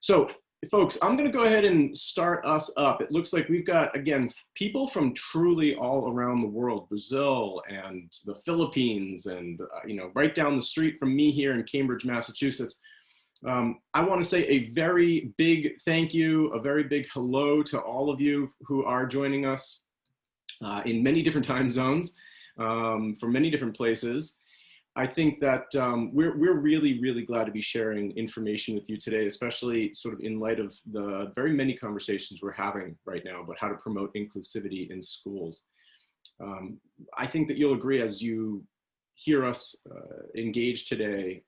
So, folks, I'm going to go ahead and start us up. It looks like we've got, again, people from truly all around the world, Brazil and the Philippines and, right down the street from me here in Cambridge, Massachusetts. I want to say a very big thank you, a very big hello to all of you who are joining us in many different time zones from many different places. I think that we're really, really glad to be sharing information with you today, especially sort of in light of the very many conversations we're having right now about how to promote inclusivity in schools. I think that you'll agree as you hear us engage today,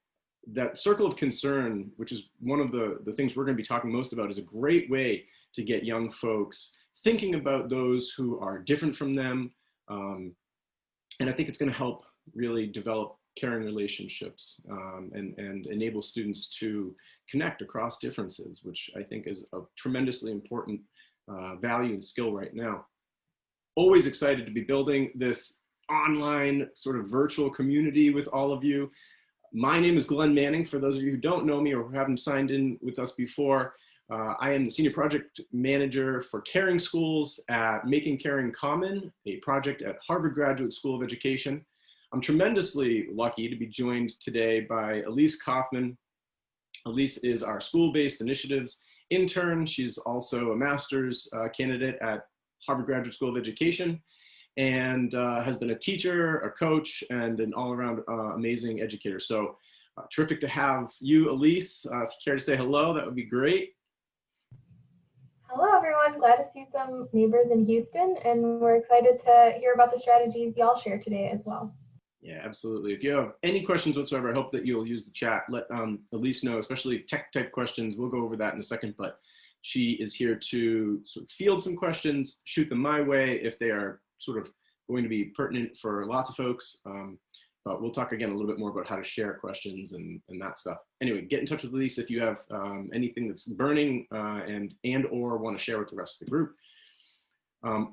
that circle of concern, which is one of the things we're going to be talking most about, is a great way to get young folks thinking about those who are different from them. And I think it's going to help really develop caring relationships and enable students to connect across differences, which I think is a tremendously important value and skill right now. Always excited to be building this online sort of virtual community with all of you. My name is Glenn Manning. For those of you who don't know me or who haven't signed in with us before, I am the Senior Project Manager for Caring Schools at Making Caring Common, a project at Harvard Graduate School of Education. I'm tremendously lucky to be joined today by Elise Kaufman. Elise is our school-based initiatives intern. She's also a master's candidate at Harvard Graduate School of Education and has been a teacher, a coach, and an all-around amazing educator. So terrific to have you, Elise. If you care to say hello, that would be great. Hello, everyone. Glad to see some neighbors in Houston, and we're excited to hear about the strategies y'all share today as well. Yeah, absolutely. If you have any questions whatsoever, I hope that you'll use the chat. Let Elise know, especially tech type questions. We'll go over that in a second, but she is here to sort of field some questions, shoot them my way if they are sort of going to be pertinent for lots of folks. But we'll talk again a little bit more about how to share questions and that stuff. Anyway, get in touch with Elise if you have anything that's burning and or want to share with the rest of the group.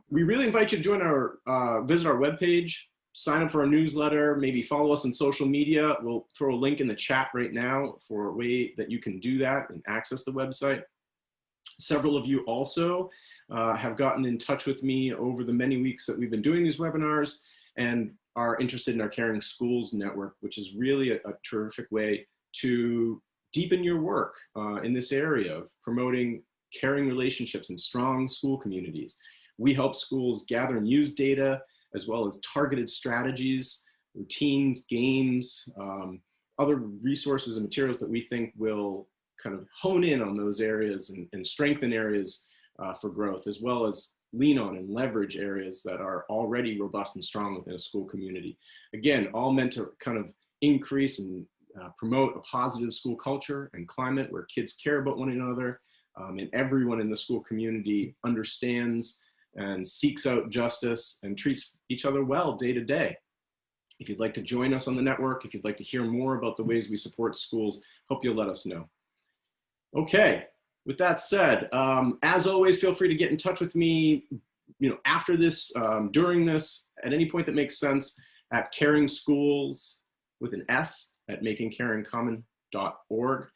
We really invite you to join our, visit our webpage, sign up for our newsletter, maybe follow us on social media. We'll throw a link in the chat right now for a way that you can do that and access the website. Several of you also have gotten in touch with me over the many weeks that we've been doing these webinars and are interested in our Caring Schools network, which is really a terrific way to deepen your work in this area of promoting caring relationships and strong school communities. We help schools gather and use data, as well as targeted strategies, routines, games, other resources and materials that we think will kind of hone in on those areas and strengthen areas for growth, as well as lean on and leverage areas that are already robust and strong within a school community. Again, all meant to kind of increase and promote a positive school culture and climate where kids care about one another and everyone in the school community understands and seeks out justice and treats each other well day to day. If you'd like to join us on the network, if you'd like to hear more about the ways we support schools, hope you'll let us know. Okay, with that said, as always, feel free to get in touch with me, after this, during this, at any point that makes sense, at Caring Schools with an S at makingcaringcommon.org.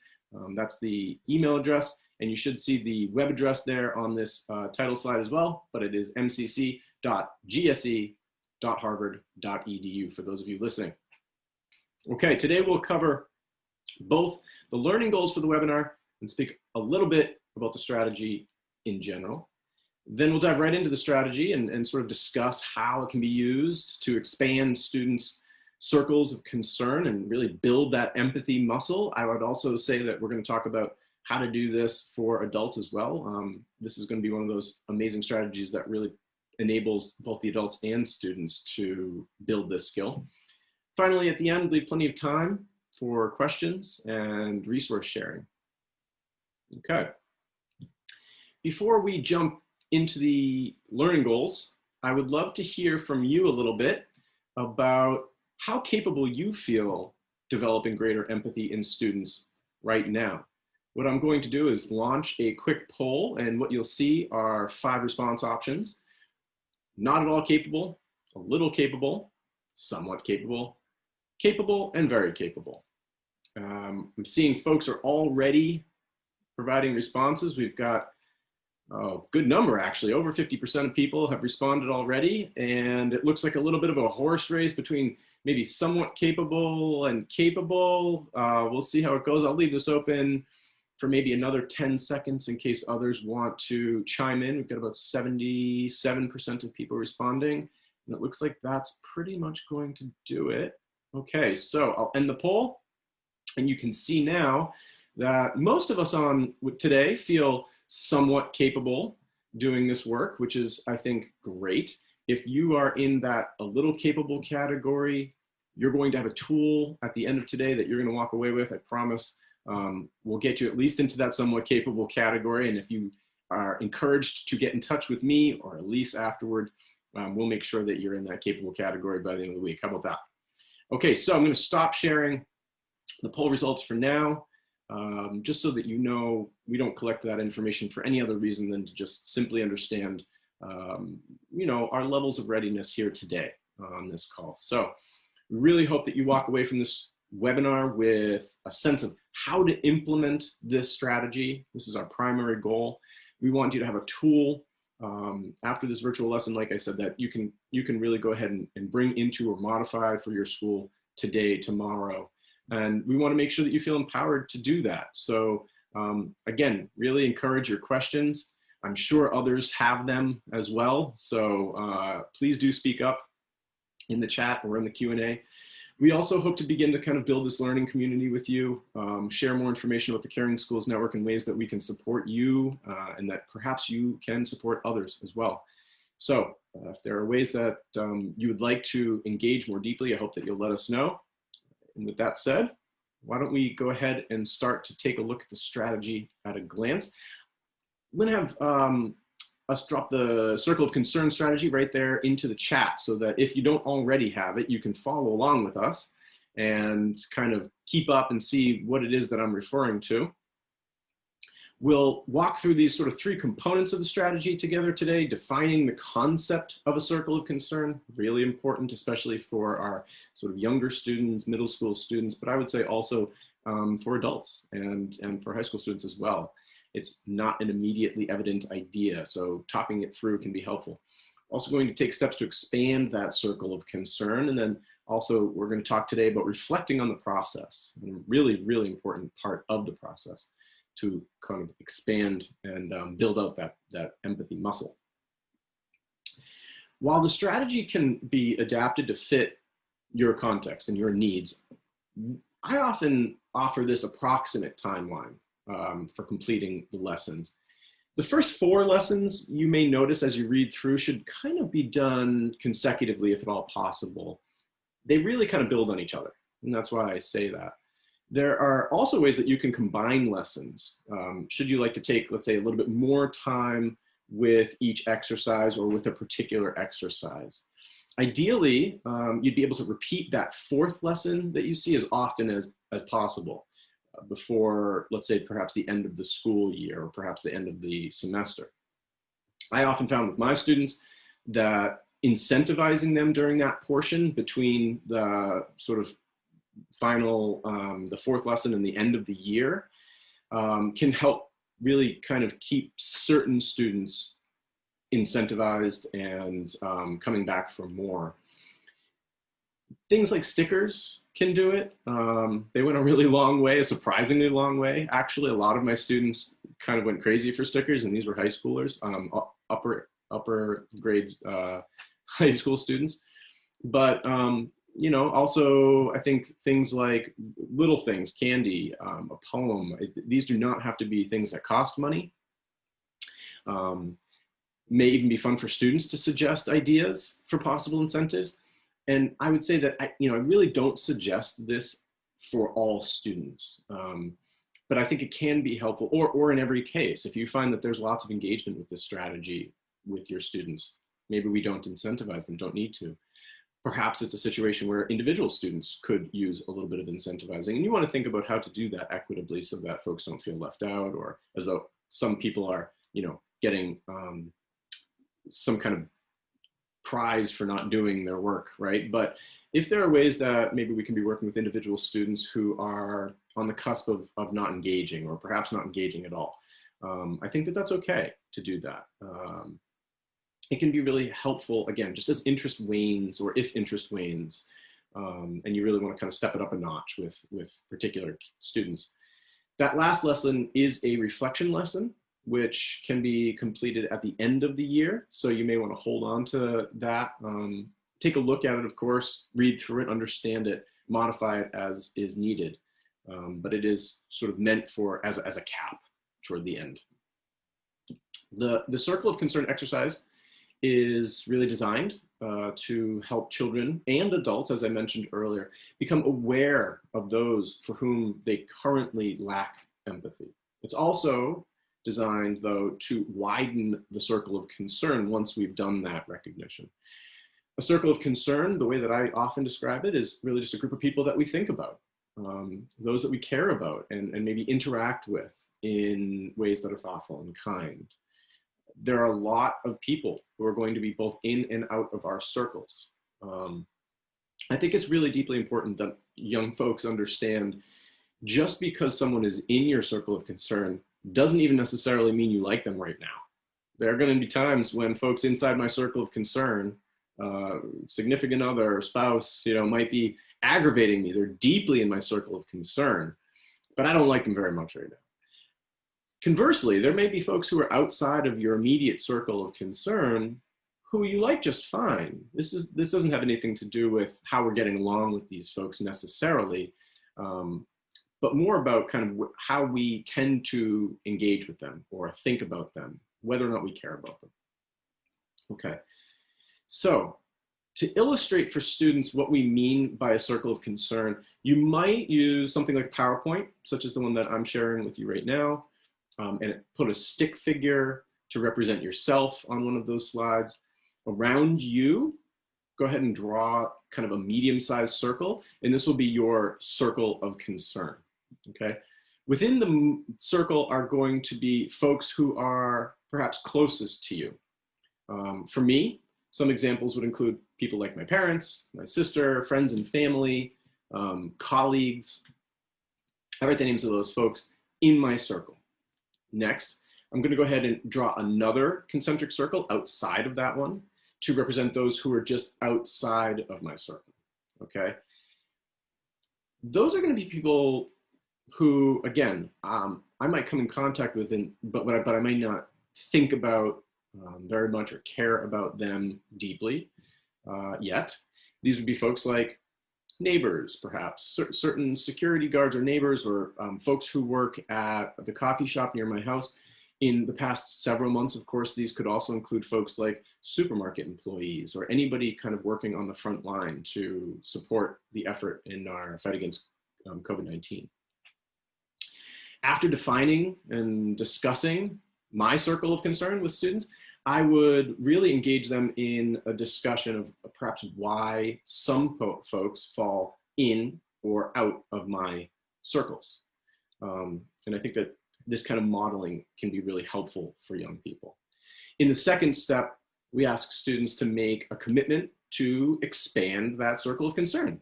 That's the email address. And you should see the web address there on this title slide as well, but it is mcc.gse.harvard.edu for those of you listening. Okay, today we'll cover both the learning goals for the webinar and speak a little bit about the strategy in general. Then we'll dive right into the strategy and sort of discuss how it can be used to expand students' circles of concern and really build that empathy muscle. I would also say that we're going to talk about how to do this for adults as well. This is going to be one of those amazing strategies that really enables both the adults and students to build this skill. Finally, at the end, leave plenty of time for questions and resource sharing. Okay. Before we jump into the learning goals, I would love to hear from you a little bit about how capable you feel developing greater empathy in students right now. What I'm going to do is launch a quick poll, and what you'll see are 5 response options. Not at all capable, a little capable, somewhat capable, capable, and very capable. I'm seeing folks are already providing responses. We've got a good number, actually. Over 50% of people have responded already, and it looks like a little bit of a horse race between maybe somewhat capable and capable. We'll see how it goes. I'll leave this open for maybe another 10 seconds in case others want to chime in. We've got about 77% of people responding, and it looks like that's pretty much going to do it. Okay, so I'll end the poll, and you can see now that most of us on today feel somewhat capable doing this work, which is, I think, great. If you are in that a little capable category, you're going to have a tool at the end of today that you're going to walk away with, I promise. We'll get you at least into that somewhat capable category. And if you are encouraged to get in touch with me or Elise afterward, we'll make sure that you're in that capable category by the end of the week. How about that? Okay, so I'm going to stop sharing the poll results for now, just so that you know we don't collect that information for any other reason than to just simply understand, you know, our levels of readiness here today on this call. So we really hope that you walk away from this webinar with a sense of how to implement this strategy. This is our primary goal. We want you to have a tool after this virtual lesson, like I said, that you can really go ahead and bring into or modify for your school today, tomorrow. And we want to make sure that you feel empowered to do that. So again, really encourage your questions. I'm sure others have them as well. So please do speak up in the chat or in the Q&A. We also hope to begin to kind of build this learning community with you, share more information about the Caring Schools Network and ways that we can support you and that perhaps you can support others as well. So if there are ways that you would like to engage more deeply, I hope that you'll let us know. And with that said, why don't we go ahead and start to take a look at the strategy at a glance. I'm going to have us drop the circle of concern strategy right there into the chat so that if you don't already have it, you can follow along with us and kind of keep up and see what it is that I'm referring to. We'll walk through these sort of three components of the strategy together today, defining the concept of a circle of concern, really important, especially for our sort of younger students, middle school students, but I would say also for adults and for high school students as well. It's not an immediately evident idea, so talking it through can be helpful. Also going to take steps to expand that circle of concern, and then also we're going to talk today about reflecting on the process, and really, really important part of the process to kind of expand and build out that empathy muscle. While the strategy can be adapted to fit your context and your needs, I often offer this approximate timeline for completing the lessons. The first 4 lessons, you may notice as you read through, should kind of be done consecutively if at all possible. They really kind of build on each other, and that's why I say that. There are also ways that you can combine lessons. Should you like to take, let's say, a little bit more time with each exercise or with a particular exercise. Ideally, you'd be able to repeat that 4th lesson that you see as often as possible before, let's say, perhaps the end of the school year or perhaps the end of the semester. I often found with my students that incentivizing them during that portion between the sort of final, the 4th lesson and the end of the year can help really kind of keep certain students incentivized and coming back for more. Things like stickers can do it. They went a really long way, a surprisingly long way. Actually, a lot of my students kind of went crazy for stickers, and these were high schoolers, upper grades high school students. But you know, also I think things like little things, candy, a poem, these do not have to be things that cost money. May even be fun for students to suggest ideas for possible incentives. And I would say that I really don't suggest this for all students, but I think it can be helpful, or in every case, if you find that there's lots of engagement with this strategy with your students, maybe we don't incentivize them, don't need to. Perhaps it's a situation where individual students could use a little bit of incentivizing, and you want to think about how to do that equitably so that folks don't feel left out, or as though some people are, getting some kind of prize for not doing their work, right? But if there are ways that maybe we can be working with individual students who are on the cusp of not engaging, or perhaps not engaging at all. I think that that's okay to do that. It can be really helpful, again, just as interest wanes, or if interest wanes, and you really want to kind of step it up a notch with particular students. That last lesson is a reflection lesson, which can be completed at the end of the year. So you may want to hold on to that. Take a look at it, of course, read through it, understand it, modify it as is needed. But it is sort of meant for as a cap toward the end. The circle of concern exercise is really designed to help children and adults, as I mentioned earlier, become aware of those for whom they currently lack empathy. It's also designed, though, to widen the circle of concern once we've done that recognition. A circle of concern, the way that I often describe it, is really just a group of people that we think about, those that we care about and maybe interact with in ways that are thoughtful and kind. There are a lot of people who are going to be both in and out of our circles. I think it's really deeply important that young folks understand just because someone is in your circle of concern doesn't even necessarily mean you like them right now. There are going to be times when folks inside my circle of concern, significant other or spouse, might be aggravating me. They're deeply in my circle of concern, but I don't like them very much right now. Conversely, there may be folks who are outside of your immediate circle of concern who you like just fine. This doesn't have anything to do with how we're getting along with these folks necessarily, but more about kind of how we tend to engage with them or think about them, whether or not we care about them. Okay, so to illustrate for students what we mean by a circle of concern, you might use something like PowerPoint, such as the one that I'm sharing with you right now, and put a stick figure to represent yourself on one of those slides. Around you, go ahead and draw kind of a medium-sized circle, and this will be your circle of concern, okay? Within the circle are going to be folks who are perhaps closest to you. For me, some examples would include people like my parents, my sister, friends and family, colleagues. I write the names of those folks in my circle. Next, I'm going to go ahead and draw another concentric circle outside of that one to represent those who are just outside of my circle, okay? Those are going to be people who, again, I might come in contact with, but I might not think about very much or care about them deeply yet. These would be folks like neighbors, perhaps, certain security guards or neighbors, or folks who work at the coffee shop near my house. In the past several months, of course, these could also include folks like supermarket employees or anybody kind of working on the front line to support the effort in our fight against COVID-19. After defining and discussing my circle of concern with students, I would really engage them in a discussion of perhaps why some folks fall in or out of my circles. And I think that this kind of modeling can be really helpful for young people. In the second step, we ask students to make a commitment to expand that circle of concern.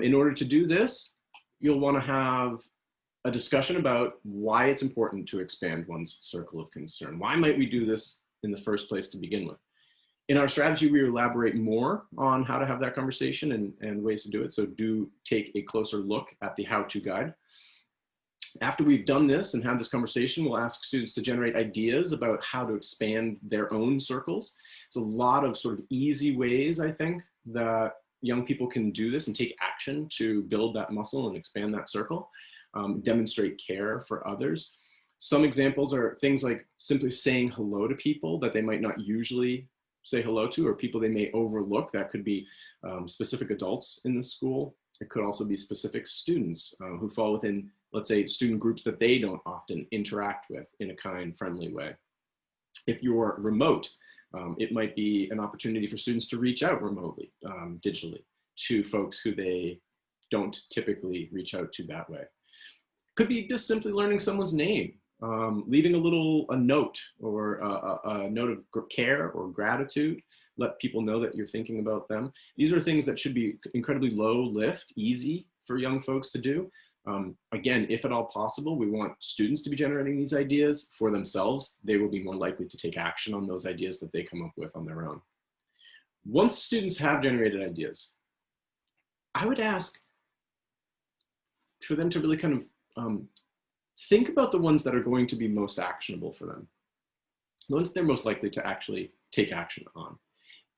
In order to do this, you'll want to have a discussion about why it's important to expand one's circle of concern. Why might we do this in the first place to begin with? In our strategy, we elaborate more on how to have that conversation and ways to do it. So do take a closer look at the how-to guide. After we've done this and had this conversation, we'll ask students to generate ideas about how to expand their own circles. It's a lot of sort of easy ways, I think, that young people can do this and take action to build that muscle and expand that circle, demonstrate care for others. Some examples are things like simply saying hello to people that they might not usually say hello to, or people they may overlook. That could be specific adults in the school. It could also be specific students who fall within, let's say, student groups that they don't often interact with in a kind, friendly way. If you're remote, it might be an opportunity for students to reach out remotely, digitally, to folks who they don't typically reach out to that way. Could be just simply learning someone's name, leaving a note or a note of care or gratitude. Let people know that you're thinking about them. These are things that should be incredibly low lift, easy for young folks to do. Again, if at all possible, we want students to be generating these ideas for themselves. They will be more likely to take action on those ideas that they come up with on their own. Once students have generated ideas, I would ask for them to really kind of think about the ones that are going to be most actionable for them, the ones they're most likely to actually take action on,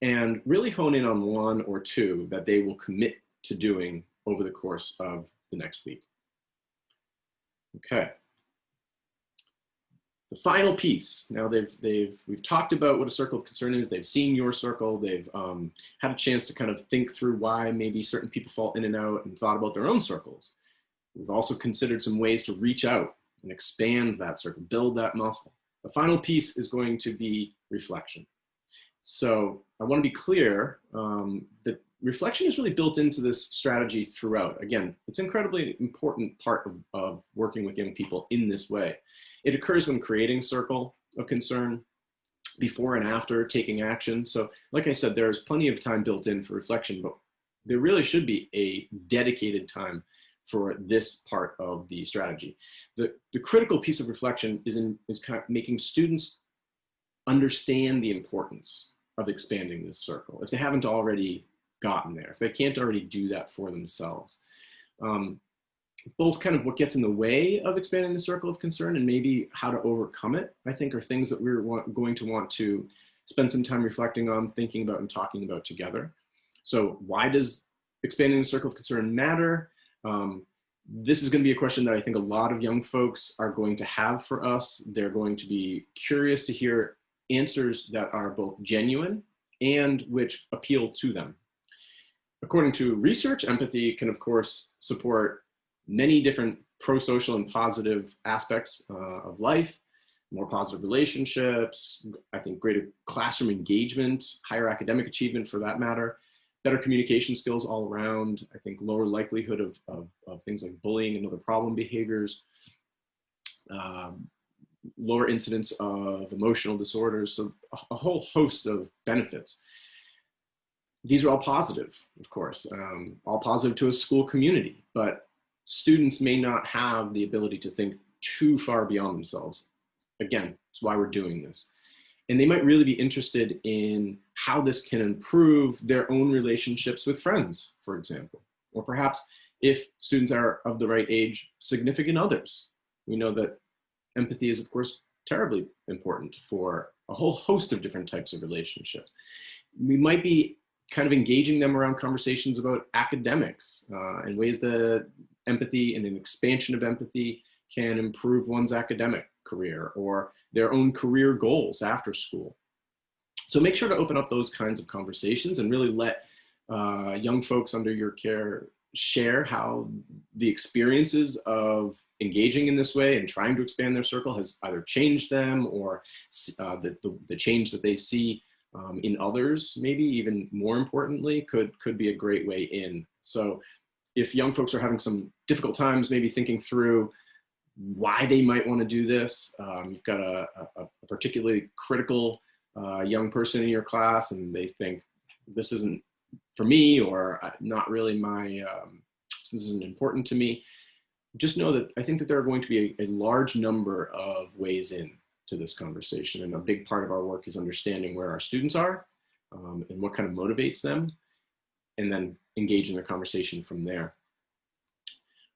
and really hone in on one or two that they will commit to doing over the course of the next week. Okay. The final piece. Now we've talked about what a circle of concern is. They've seen your circle. They've had a chance to kind of think through why maybe certain people fall in and out and thought about their own circles. We've also considered some ways to reach out and expand that circle, build that muscle. The final piece is going to be reflection. So I want to be clear that reflection is really built into this strategy throughout. Again, it's an incredibly important part of working with young people in this way. It occurs when creating a circle of concern, before and after taking action. So like I said, there's plenty of time built in for reflection, but there really should be a dedicated time for this part of the strategy. The critical piece of reflection is kind of making students understand the importance of expanding this circle, if they haven't already gotten there, if they can't already do that for themselves. Both kind of what gets in the way of expanding the circle of concern and maybe how to overcome it, I think, are things that we're going to want to spend some time reflecting on, thinking about, and talking about together. So why does expanding the circle of concern matter? This is going to be a question that I think a lot of young folks are going to have for us. They're going to be curious to hear answers that are both genuine and which appeal to them. According to research, empathy can, of course, support many different pro-social and positive aspects of life, more positive relationships, I think greater classroom engagement, higher academic achievement for that matter, better communication skills all around, I think lower likelihood of things like bullying and other problem behaviors, lower incidence of emotional disorders, so a whole host of benefits. These are all positive, of course, all positive to a school community, but students may not have the ability to think too far beyond themselves. Again, that's why we're doing this. And they might really be interested in how this can improve their own relationships with friends, for example, or perhaps if students are of the right age, significant others. We know that empathy is, of course, terribly important for a whole host of different types of relationships. We might be kind of engaging them around conversations about academics and ways that empathy and an expansion of empathy can improve one's academic career or their own career goals after school. So make sure to open up those kinds of conversations and really let young folks under your care share how the experiences of engaging in this way and trying to expand their circle has either changed them or the change that they see in others, maybe even more importantly, could be a great way in. So if young folks are having some difficult times, maybe thinking through why they might want to do this, you've got a particularly critical young person in your class and they think this isn't for me or not really this isn't important to me, just know that I think that there are going to be a large number of ways in to this conversation. And a big part of our work is understanding where our students are and what kind of motivates them, and then engage in the conversation from there.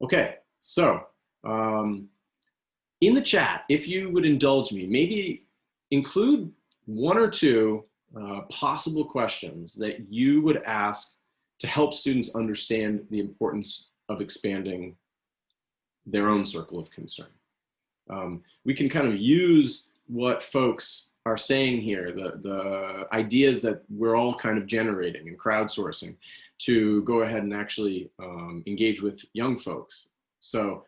Okay, so in the chat, if you would indulge me, maybe include one or two possible questions that you would ask to help students understand the importance of expanding their own circle of concern. We can kind of use what folks are saying here, the ideas that we're all kind of generating and crowdsourcing to go ahead and actually engage with young folks. So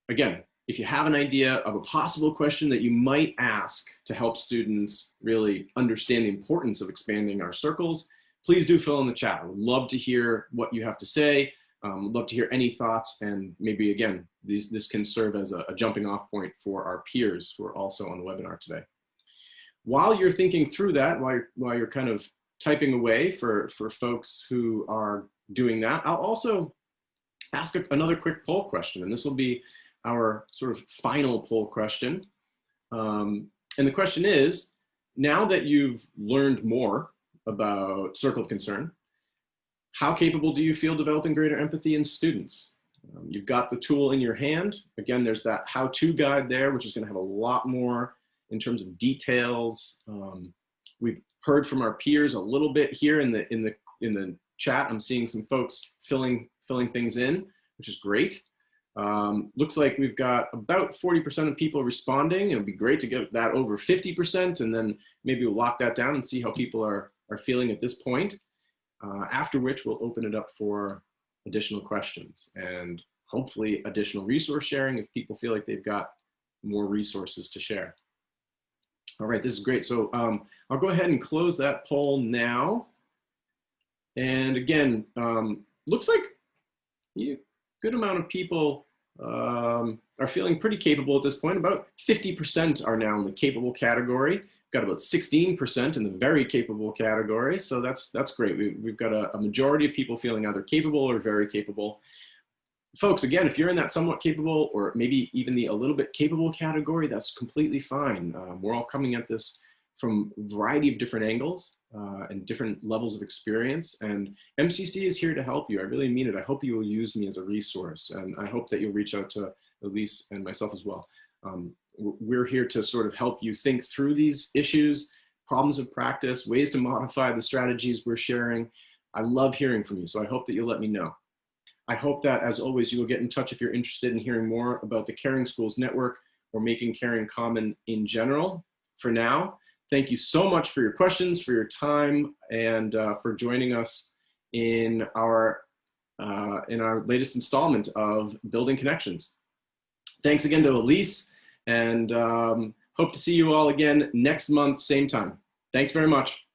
again, if you have an idea of a possible question that you might ask to help students really understand the importance of expanding our circles, please do fill in the chat. I would love to hear what you have to say. Would love to hear any thoughts, and maybe again, this can serve as a jumping off point for our peers who are also on the webinar today. While you're thinking through that, while you're kind of typing away for folks who are doing that, I'll also ask another quick poll question, and this will be our sort of final poll question. And the question is, now that you've learned more about circle of concern, how capable do you feel developing greater empathy in students? You've got the tool in your hand. Again, there's that how-to guide there, which is going to have a lot more in terms of details. We've heard from our peers a little bit here in the chat. I'm seeing some folks filling things in, which is great. Looks like we've got about 40% of people responding. It would be great to get that over 50%, and then maybe we'll lock that down and see how people are feeling at this point. After which we'll open it up for additional questions and hopefully additional resource sharing if people feel like they've got more resources to share. All right, this is great. So I'll go ahead and close that poll now. And again, looks like a good amount of people are feeling pretty capable at this point. About 50% are now in the capable category. Got about 16% in the very capable category. So that's great. We've got a majority of people feeling either capable or very capable. Folks, again, if you're in that somewhat capable or maybe even the a little bit capable category, that's completely fine. We're all coming at this from a variety of different angles and different levels of experience. And MCC is here to help you. I really mean it. I hope you will use me as a resource. And I hope that you'll reach out to Elise and myself as well. We're here to sort of help you think through these issues, problems of practice, ways to modify the strategies we're sharing. I love hearing from you, so I hope that you'll let me know. I hope that, as always, you will get in touch if you're interested in hearing more about the Caring Schools Network or making caring common in general. For now, thank you so much for your questions, for your time, and for joining us in our latest installment of Building Connections. Thanks again to Elise, and hope to see you all again next month, same time. Thanks very much.